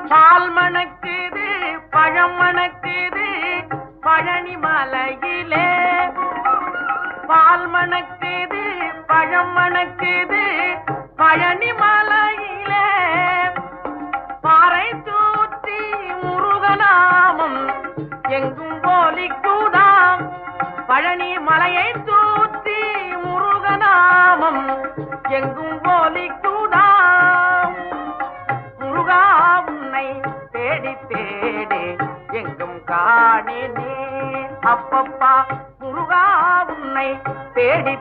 பால் மணக்குது பழம் மணக்குது பழனி மலையிலே. பால் மணக்குது பழம் மணக்குது பழனி மலையிலே. பாறை தூத்தி முருகநாமம் எங்கும் போலிக்குதாம். பழனி மலையை தூத்தி முருகநாமம் எங்கும் போலிக்குதாம். முருகா உன்னை தேடி தேடி எங்கும் காணினே. அப்பப்பா முருகா உன்னை தேடி